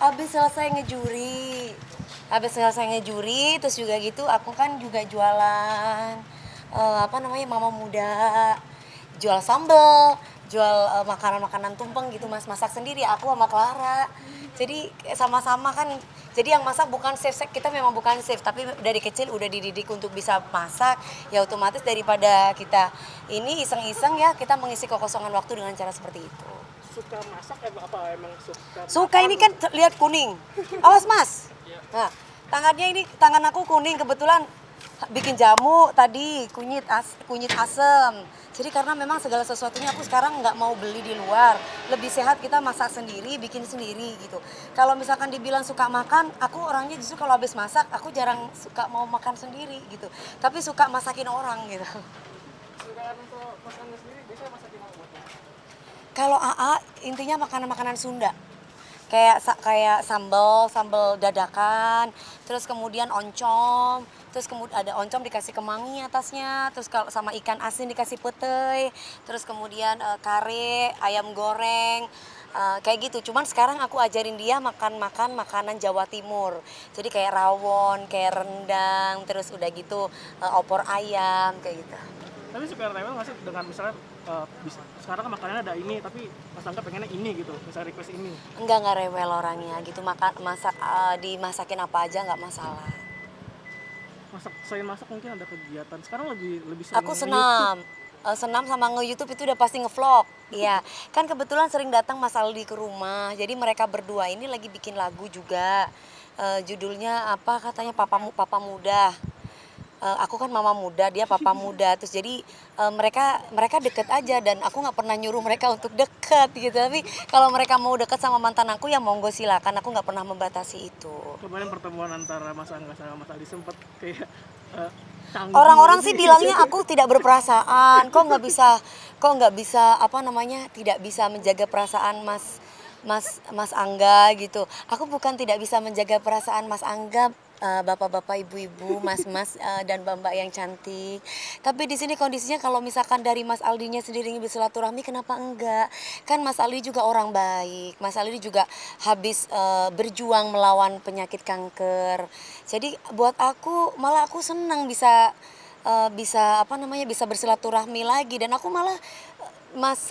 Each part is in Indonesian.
Habis selesai ngejuri. Habis selesai ngejuri, terus juga gitu aku kan juga jualan apa namanya mama muda. Jual sambel, jual makanan-makanan tumpeng gitu Mas, masak sendiri aku sama Clara. Jadi sama-sama kan. Jadi yang masak bukan chef, kita memang bukan chef, tapi dari kecil udah dididik untuk bisa masak. Ya otomatis daripada kita ini iseng-iseng ya, kita mengisi kekosongan waktu dengan cara seperti itu. Suka masak apa emang suka Suka makan? ini kan lihat kuning. Awas Mas. Nah, tangannya ini tangan aku kuning kebetulan bikin jamu tadi kunyit asem. Jadi karena memang segala sesuatunya aku sekarang nggak mau beli di luar. Lebih sehat kita masak sendiri, bikin sendiri gitu. Kalau misalkan dibilang suka makan, aku orangnya justru kalau habis masak aku jarang suka mau makan sendiri gitu. Tapi suka masakin orang gitu. Suka untuk masakan sendiri biasanya masakin apa buat? Kalau AA intinya makanan-makanan Sunda. Kayak sambal dadakan, terus kemudian oncom, terus kemudian ada oncom dikasih kemangi atasnya, terus kalau sama ikan asin dikasih petei, terus kemudian kare, ayam goreng. Kayak gitu. Cuman sekarang aku ajarin dia makan makanan Jawa Timur. Jadi kayak rawon, kayak rendang, terus udah gitu opor ayam kayak gitu. Tapi suka rewel nggak sih dengan misalnya sekarang kan makanannya ada ini tapi Mas Angga pengennya ini gitu, misalnya request ini. Enggak rewel orangnya gitu. Dimasakin apa aja nggak masalah. Selain masak mungkin ada kegiatan. Sekarang lebih lebih sering Aku YouTube. senam sama nge-YouTube itu udah pasti nge-vlog. Iya, kan kebetulan sering datang Mas Aldi ke rumah. Jadi mereka berdua ini lagi bikin lagu juga. Judulnya apa katanya Papa Muda. Aku kan mama muda, dia papa muda. Terus jadi mereka deket aja dan aku nggak pernah nyuruh mereka untuk deket gitu. Tapi kalau mereka mau deket sama mantan aku ya monggo silakan. Aku nggak pernah membatasi itu. Kemarin pertemuan antara Mas Angga sama Mas Aldi sempat kayak uh, canggung Orang-orang gitu sih sih. bilangnya aku tidak berperasaan. Kok nggak bisa apa namanya tidak bisa menjaga perasaan Mas Angga gitu. Aku bukan tidak bisa menjaga perasaan Mas Angga, bapak-bapak, ibu-ibu, mas-mas dan mbak-mbak yang cantik. Tapi di sini kondisinya kalau misalkan dari Mas Aldinya sendiri ingin bersilaturahmi, kenapa enggak? Kan Mas Aldi juga orang baik. Mas Aldi juga habis berjuang melawan penyakit kanker. Jadi buat aku malah aku senang bisa apa namanya bisa bersilaturahmi lagi dan aku malah Mas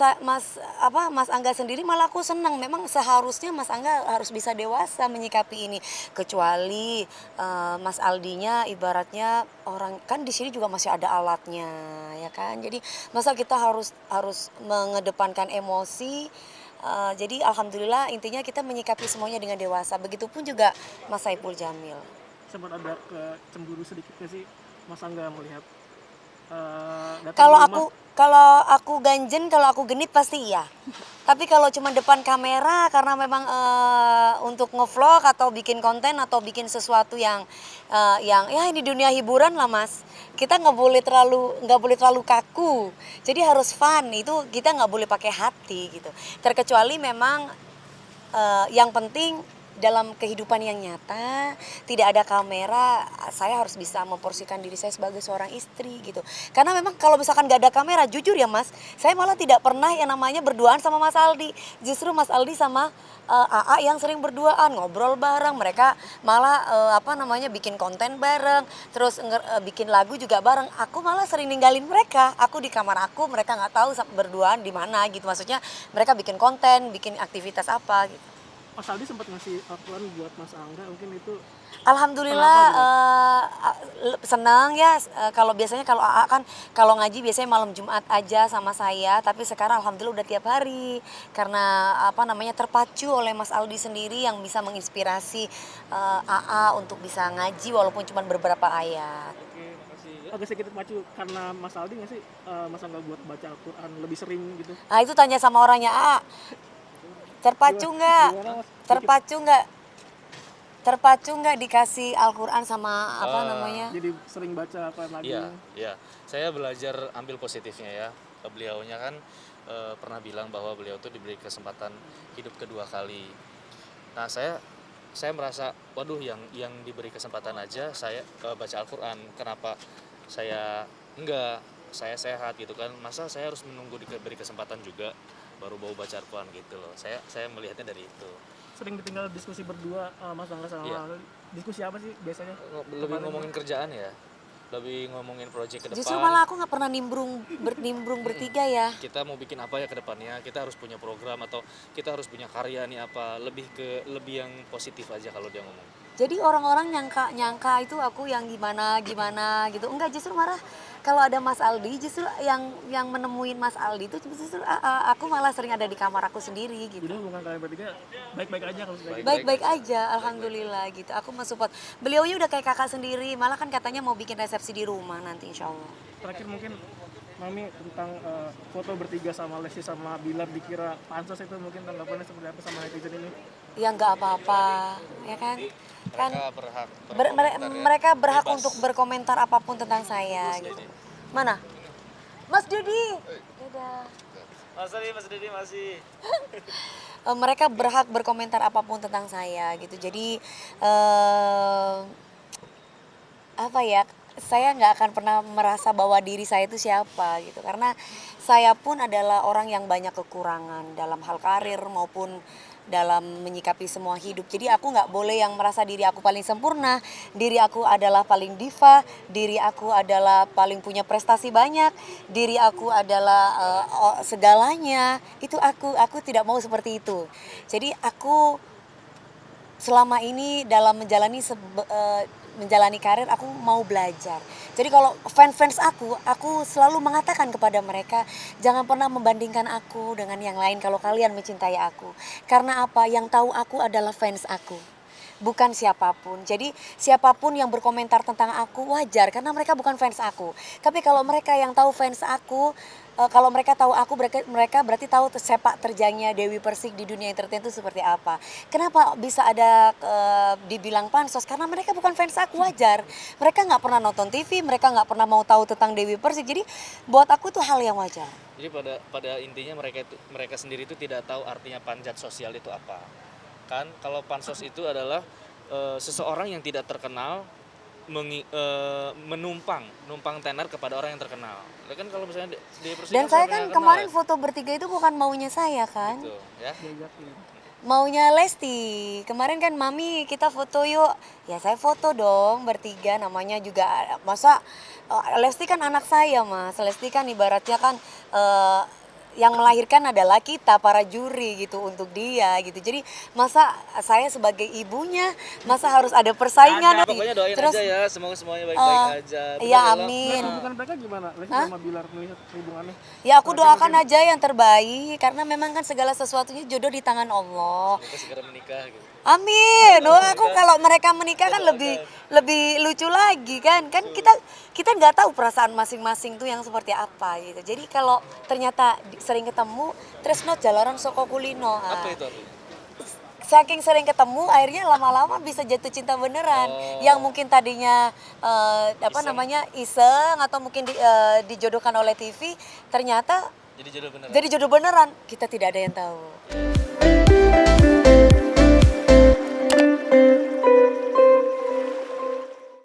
Angga sendiri malah aku senang. Memang seharusnya Mas Angga harus bisa dewasa menyikapi ini. Kecuali Mas Aldinya ibaratnya orang kan di sini juga masih ada alatnya ya kan. Jadi masa kita harus mengedepankan emosi. Jadi alhamdulillah intinya kita menyikapi semuanya dengan dewasa. Begitupun juga Mas Saipul Jamil. Sempat ada cemburu sedikit nggak sih Mas Angga melihat datang ke Kalau rumah? aku ganjen, kalau aku genit pasti iya. Tapi kalau cuma depan kamera karena memang untuk ngevlog atau bikin konten atau bikin sesuatu yang ya ini dunia hiburan lah Mas. Kita nggak boleh terlalu kaku. Jadi harus fun. Itu kita nggak boleh pakai hati gitu. Terkecuali memang yang penting dalam kehidupan yang nyata tidak ada kamera, saya harus bisa memporsikan diri saya sebagai seorang istri gitu. Karena memang kalau misalkan gak ada kamera, jujur ya Mas, saya malah tidak pernah yang namanya berduaan sama Mas Aldi. Justru Mas Aldi sama AA yang sering berduaan, ngobrol bareng, mereka malah apa namanya bikin konten bareng, terus bikin lagu juga bareng. Aku malah sering ninggalin mereka, aku di kamar aku, mereka nggak tahu berduaan di mana gitu. Maksudnya mereka bikin konten, bikin aktivitas apa gitu. Mas Aldi sempat ngasih Al-Quran buat Mas Angga, mungkin itu Alhamdulillah kenapa gitu? senang ya. Kalau biasanya kalau AA kan kalau ngaji biasanya malam Jumat aja sama saya, tapi sekarang alhamdulillah udah tiap hari karena apa namanya terpacu oleh Mas Aldi sendiri yang bisa menginspirasi AA untuk bisa ngaji walaupun cuma beberapa ayat. Oke, makasih. Agak sedikit maju karena Mas Aldi nggak sih Mas Angga buat baca Al-Quran lebih sering gitu? Nah itu tanya sama orangnya AA, terpacu nggak? Gimana Mas? Sedikit Terpacu nggak? Terpacu nggak dikasih Al-Quran sama apa namanya? jadi sering baca apa lagi? Iya, iya. Saya belajar ambil positifnya ya. Beliaunya kan pernah bilang bahwa beliau tuh diberi kesempatan hidup kedua kali. Nah, saya merasa, waduh, yang diberi kesempatan aja saya baca Al-Quran. Kenapa saya enggak? Saya sehat gitu kan. Masa saya harus menunggu diberi kesempatan juga baru baca Al-Quran gitu loh. Saya melihatnya dari itu. sering ditinggal diskusi berdua Mas Angga sama Iya. diskusi apa sih biasanya? Lebih ngomongin kerjaan ya, lebih ngomongin project ke depan. Justru malah aku nggak pernah nimbrung bertiga ya. Kita mau bikin apa ya ke depannya, kita harus punya program atau kita harus punya karya nih apa, lebih yang positif aja kalau dia ngomong. Jadi orang-orang nyangka itu aku yang gimana gitu. Enggak, justru marah kalau ada Mas Aldi, justru yang menemuin Mas Aldi itu justru aku malah sering ada di kamar aku sendiri gitu. Jadi hubungan kalian bertiga baik-baik aja kalau sudah gitu. Baik-baik aja, alhamdulillah gitu. Aku mensupport. Beliaunya udah kayak kakak sendiri, malah kan katanya mau bikin resepsi di rumah nanti insya Allah. Terakhir mungkin Mami tentang foto bertiga sama Lesti sama Bilar dikira pansos itu mungkin tanggapannya seperti apa sama netizen ini? Ya nggak apa-apa, ya kan? Kan Mereka berhak mereka berhak Bebas. untuk berkomentar apapun tentang saya gitu. Mana? Mas Dudi. Dadah. Mas Didi masih. Mereka berhak berkomentar apapun tentang saya gitu. Jadi apa ya? Saya nggak akan pernah merasa bahwa diri saya itu siapa gitu. Karena saya pun adalah orang yang banyak kekurangan dalam hal karir maupun dalam menyikapi semua hidup. Jadi aku nggak boleh yang merasa diri aku paling sempurna, diri aku adalah paling diva, diri aku adalah paling punya prestasi banyak, diri aku adalah segalanya. Itu aku tidak mau seperti itu. Jadi aku selama ini dalam menjalani karir aku mau belajar. Jadi kalau fans aku selalu mengatakan kepada mereka jangan pernah membandingkan aku dengan yang lain kalau kalian mencintai aku. Karena apa? Yang tahu aku adalah fans aku. Bukan siapapun. Jadi siapapun yang berkomentar tentang aku wajar karena mereka bukan fans aku. Tapi kalau mereka yang tahu fans aku, kalau mereka tahu aku mereka berarti tahu sepak terjangnya Dewi Persik di dunia entertain itu seperti apa. Kenapa bisa ada dibilang pansos? Karena mereka bukan fans aku, wajar. Mereka nggak pernah nonton TV, mereka nggak pernah mau tahu tentang Dewi Persik. Jadi buat aku itu hal yang wajar. Jadi pada intinya mereka sendiri itu tidak tahu artinya panjat sosial itu apa. Kan kalau pansos itu adalah seseorang yang tidak terkenal numpang tenar kepada orang yang terkenal. Kan kalau misalnya di Persik Dan saya siapa kan yang kemarin kenal foto bertiga itu bukan maunya saya kan. gitu, ya. Diajakin. Maunya Lesti. Kemarin kan Mami kita foto yuk. Ya saya foto dong bertiga, namanya juga masa Lesti kan anak saya Mas. Lesti kan ibaratnya kan yang melahirkan adalah kita para juri gitu untuk dia gitu. Jadi masa saya sebagai ibunya masa harus ada persaingan. Pokoknya doain Terus aja ya, semoga semuanya baik-baik aja. Benar iya ya, Lo? amin. Hubungan mereka gimana? Lesti sama Bilar melihat hubungannya? Ya aku doakan aja yang terbaik karena memang kan segala sesuatunya jodoh di tangan Allah. Semoga segera menikah gitu. Amin. Oh, aku kalau mereka menikah kan lebih lucu lagi kan. Kan kita nggak tahu perasaan masing-masing tuh yang seperti apa gitu. Jadi kalau ternyata sering ketemu Tresno jalaran soko kulino. Apa itu artinya? Saking sering ketemu akhirnya lama-lama bisa jatuh cinta beneran. Yang mungkin tadinya iseng atau mungkin dijodohkan oleh TV ternyata Jadi jodoh beneran. jadi jodoh beneran. Kita tidak ada yang tahu.